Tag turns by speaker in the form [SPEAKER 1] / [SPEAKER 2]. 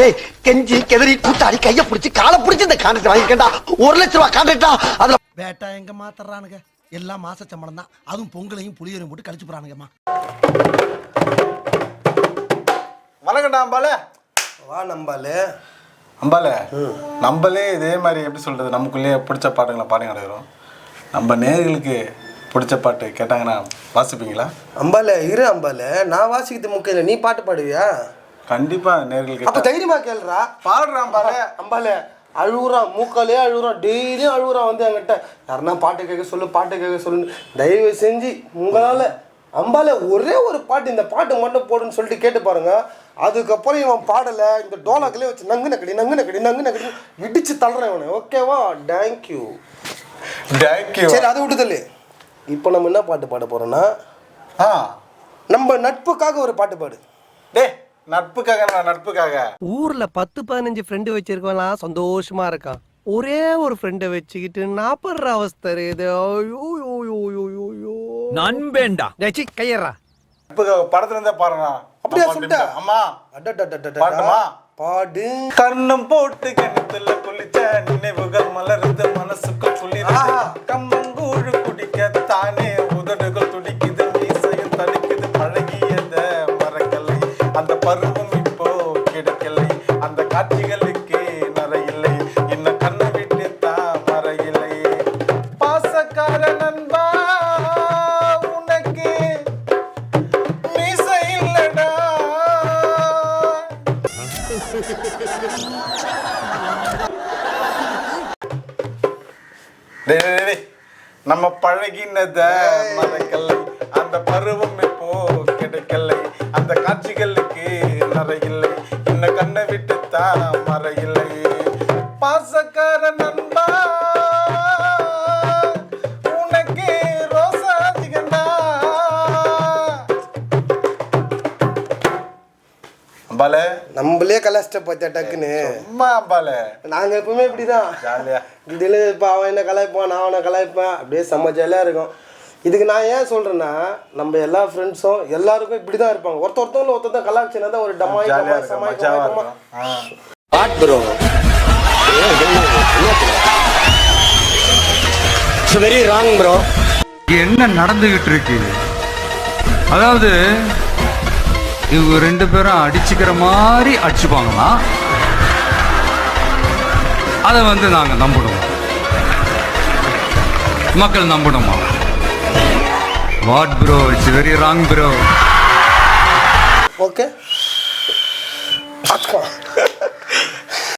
[SPEAKER 1] டேய் கெஞ்சி கெதறி கூத்தாடி கைய பிடிச்சி காலை பிடிச்சி இந்த கான்ட்ராக்ட் வாங்கிக்கண்டா. 1 லட்சம் ரூபாய் கான்ட்ராக்டா. அதுல
[SPEAKER 2] பேட்டா எங்க மாத்தறானுங்க, எல்லாம் மாச சம்பளம் தான். அதுவும் பொங்கலையும் புளியரையும் போட்டு கழிச்சு போறானுங்கம்மா.
[SPEAKER 3] வணக்கம்டா அம்பாலே.
[SPEAKER 2] வா நம்பாலே.
[SPEAKER 3] அம்பாலே நம்மளே இதே மாதிரி எப்படி சொல்கிறது, நமக்குள்ளேயே பிடிச்ச பாட்டுங்களை பாடி நடக்கிறோம். நம்ம நேர்களுக்கு பிடிச்ச பாட்டு கேட்டாங்கன்னா வாசிப்பீங்களா?
[SPEAKER 4] அம்பாலே இரு அம்பாலே, நான் வாசிக்கிறது முக்கியம் இல்லை, நீ பாட்டு பாடுவியா?
[SPEAKER 3] கண்டிப்பாக நேர்களுக்கு.
[SPEAKER 4] அப்போ தைரியமாக கேளுறா.
[SPEAKER 3] பாடுறான் அம்பாலே.
[SPEAKER 4] அம்பாலே அழுகுறான், மூக்காலே அழுகுறான், டெய்லியும் அழுகுறான். வந்து என்கிட்ட யாருன்னா பாட்டு கேட்க சொல்லு, பாட்டு கேட்க சொல்லுன்னு. தயவு செஞ்சு உங்களால் அம்பாலே ஒரே ஒரு பாட்டு, இந்த பாட்டு மட்டும் போடுன்னு சொல்லிட்டு கேட்டு பாருங்க. அதுக்கப்புறம் இவன் பாடலை இந்த டோலாக்கிலே வச்சு நங்கு நக்கடி நங்கு நக்கடி நங்கு நக்கடி இடிச்சு தள்ளுறேன் இவனை. ஓகேவா? தேங்க்யூ. சரி அதை விட்டு தள்ளு. இப்போ நம்ம என்ன பாட்டு பாட போறோம்னா, நம்ம நட்புக்காக ஒரு பாட்டு பாடு.
[SPEAKER 3] டே நட்புக்காக, நட்புக்காக.
[SPEAKER 5] ஊர்ல 10-15 ஃப்ரெண்டு வச்சிருக்கலாம், சந்தோஷமா இருக்கான். ஒரே ஒரு ஃப்ரெண்டை வச்சுக்கிட்டு நான் படுற அவஸ்தை இது. நண்பேண்டா கையறா.
[SPEAKER 3] நட்புக்காக படத்துல இருந்தா பாருங்க.
[SPEAKER 4] அப்படியே சொல்லிட்டா?
[SPEAKER 3] அம்மா பாடுமா?
[SPEAKER 4] பாடு.
[SPEAKER 3] கண்ணம் போட்டு கிணத்துல குளிச்ச நினைவுகள் மலர்ந்து மனசுக்கு குளிர்ந்து கம்மங்கூழு குடிக்கத்தானே உதடுகள் துடிக்குது, மீசையும் தடுக்குது, பழகியத மறக்கலை. அந்த பருவம் இப்போ கிடைக்கலை, அந்த காட்சிகளுக்கு நரையில்லை, இன்னும் கண்ணை விட்டு தான் மறையில்லை. பாசக்கார நண்பா உனக்கு மீசை இல்லடா. நம்ம பழகினத மறக்கலை, அந்த பருவம் இப்போ கிடைக்கலை, அந்த காட்சிகளுக்கு நரையில்லை, இன்னும் கண்ணை விட்டு தான் மறையில்லை. பாசக்கார நண்பா உனக்கு ரோசா அதிகண்டா. அம்பாலே
[SPEAKER 4] நம்மளே கலாச்சிட்ட பார்த்தா டக்குன்னு.
[SPEAKER 3] அம்மா அம்பாலே
[SPEAKER 4] நாங்க எப்பவுமே இப்படிதான்
[SPEAKER 3] ஜாலியா.
[SPEAKER 4] இதில் இப்போ அவன் என்ன கலாய்ப்பான், நான் அவனை கலாய்ப்பேன், அப்படியே செம்ம ஜாலியாக இருக்கும். இதுக்கு நான் ஏன் சொல்கிறேன்னா, நம்ம எல்லா ஃப்ரெண்ட்ஸும் எல்லாருக்கும் இப்படி தான் இருப்பாங்க. ஒருத்தவங்களும் ஒருத்தர் கலாய்ச்சினா தான் ஒரு டமாய் சமாய்
[SPEAKER 1] வெரி ராங் ப்ரோ.
[SPEAKER 6] என்ன நடந்துகிட்டு இருக்கு? அதாவது இவங்க 2 பேரும் அடிச்சுக்கிற மாதிரி அடிச்சுப்பாங்கன்னா அதை வந்து நாங்கள் நம்பணுமா? மக்கள் நம்பணுமா? What bro, it's very wrong bro.
[SPEAKER 4] Okay.